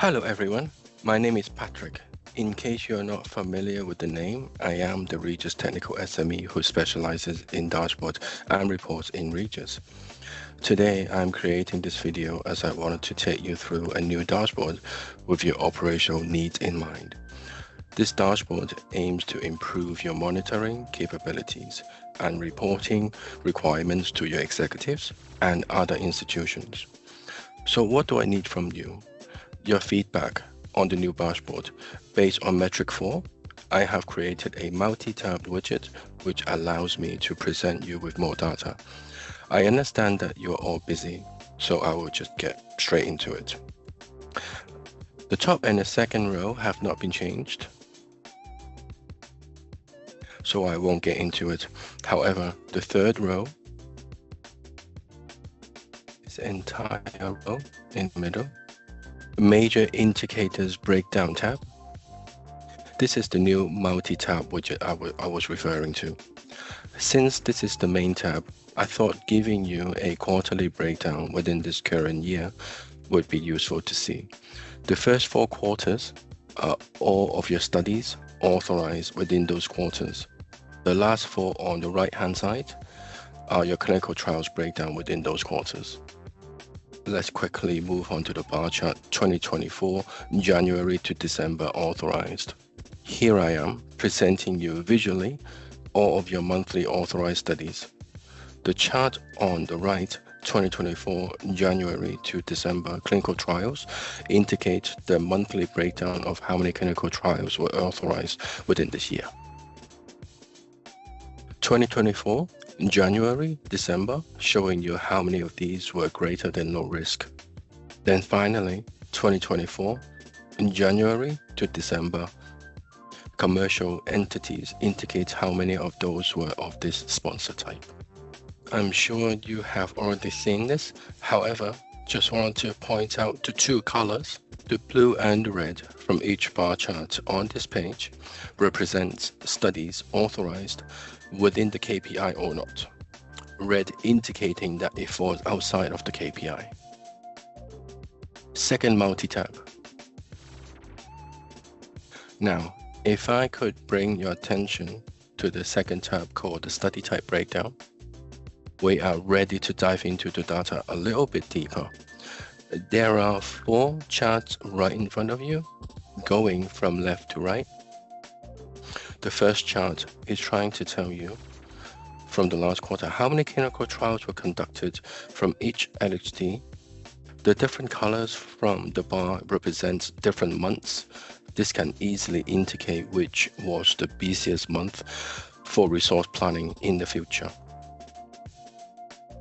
Hello everyone, my name is Patrick. In case you are not familiar with the name, I am the REGIS technical SME who specializes in dashboard and reports in REGIS. Today I'm creating this video as I wanted to take you through a new dashboard with your operational needs in mind. This dashboard aims to improve your monitoring capabilities and reporting requirements to your executives and other institutions. So what do I need from you? Your feedback on the new dashboard. Based on metric 4, I have created a multi-tab widget which allows me to present you with more data. I understand that you're all busy, so I will just get straight into it. The top and the second row have not been changed, so I won't get into it. However, the third row, this entire row in the middle, major indicators breakdown tab. This is the new multi-tab widget I was referring to. Since this is the main tab, I thought giving you a quarterly breakdown within this current year would be useful to see. The first 4 quarters are all of your studies authorized within those quarters. The last 4 on the right-hand side are your clinical trials breakdown within those quarters. Let's quickly move on to the bar chart 2024, January to December authorized. Here I am presenting you visually all of your monthly authorized studies. The chart on the right, 2024, January to December clinical trials, indicates the monthly breakdown of how many clinical trials were authorized within this year. 2024, January, December, showing you how many of these were greater than low risk. Then finally, 2024, in January to December, commercial entities indicates how many of those were of this sponsor type. I'm sure you have already seen this. However, just wanted to point out the 2 colors. The blue and the red from each bar chart on this page represents studies authorized within the KPI or not. Red indicating that it falls outside of the KPI. Second multi-tab. Now, if I could bring your attention to the second tab called the study type breakdown, we are ready to dive into the data a little bit deeper. There are 4 charts right in front of you, going from left to right. The first chart is trying to tell you from the last quarter how many clinical trials were conducted from each LHD. The different colors from the bar represents different months. This can easily indicate which was the busiest month for resource planning in the future.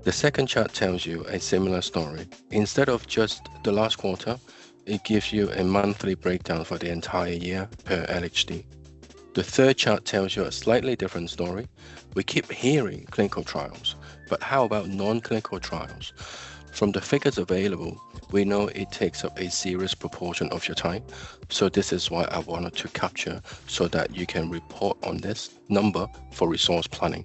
The second chart tells you a similar story. Instead of just the last quarter, it gives you a monthly breakdown for the entire year per LHD. The third chart tells you a slightly different story. We keep hearing clinical trials, but how about non-clinical trials? From the figures available, we know it takes up a serious proportion of your time. So this is why I wanted to capture so that you can report on this number for resource planning.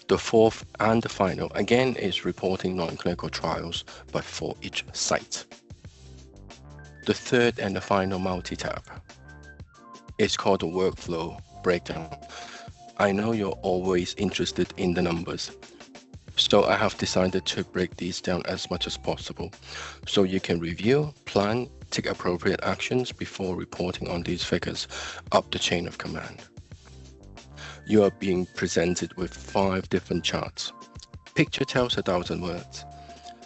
The fourth and the final, again, is reporting non-clinical trials, but for each site. The third and the final multi-tab. It's called the workflow breakdown. I know you're always interested in the numbers, so I have decided to break these down as much as possible so you can review, plan, take appropriate actions before reporting on these figures up the chain of command. You are being presented with 5 different charts. Picture tells 1,000 words.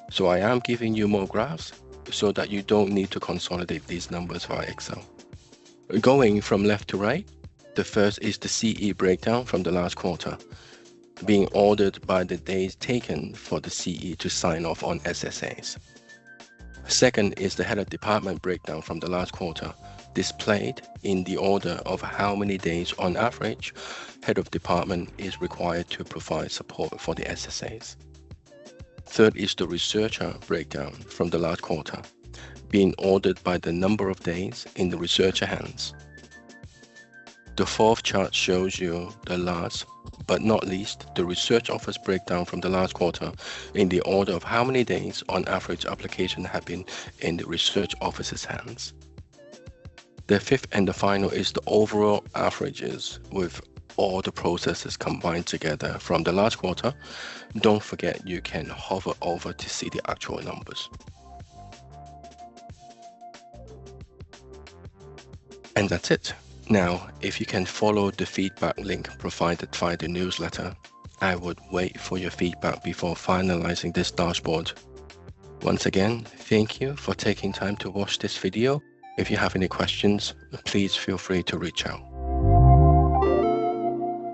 So I am giving you more graphs so that you don't need to consolidate these numbers via Excel. Going from left to right, the first is the CE breakdown from the last quarter, being ordered by the days taken for the CE to sign off on SSAs. Second is the head of department breakdown from the last quarter, displayed in the order of how many days on average head of department is required to provide support for the SSAs. Third is the researcher breakdown from the last quarter, being ordered by the number of days in the researcher hands. The fourth chart shows you the last but not least, the research office breakdown from the last quarter in the order of how many days on average application have been in the research office's hands. The fifth and the final is the overall averages with all the processes combined together from the last quarter. Don't forget you can hover over to see the actual numbers. And that's it. Now, if you can follow the feedback link provided via the newsletter, I would wait for your feedback before finalizing this dashboard. Once again, thank you for taking time to watch this video. If you have any questions, please feel free to reach out.